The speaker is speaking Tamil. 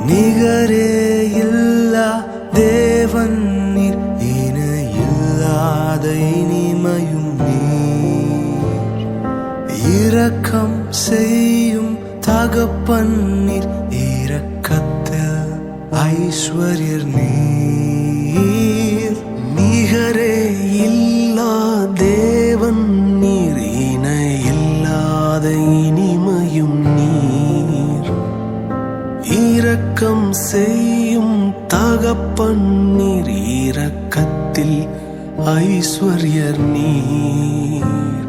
நிகரே இல்லா தேவன் நீர், இணையில்லாத இனிமையும் நீர். இரக்கம் செய்யும் தகப்பன் நீர், இரக்கத்தில் ஐஸ்வர்யர் நீர். நிகரே இல்லா தேவன் நீர், இணையில்லாத இனிமையும் நீர். இரக்கம் செய்யும் தகப்பன் நீர், இரக்கத்தில் ஐஸ்வர்யர் நீர்.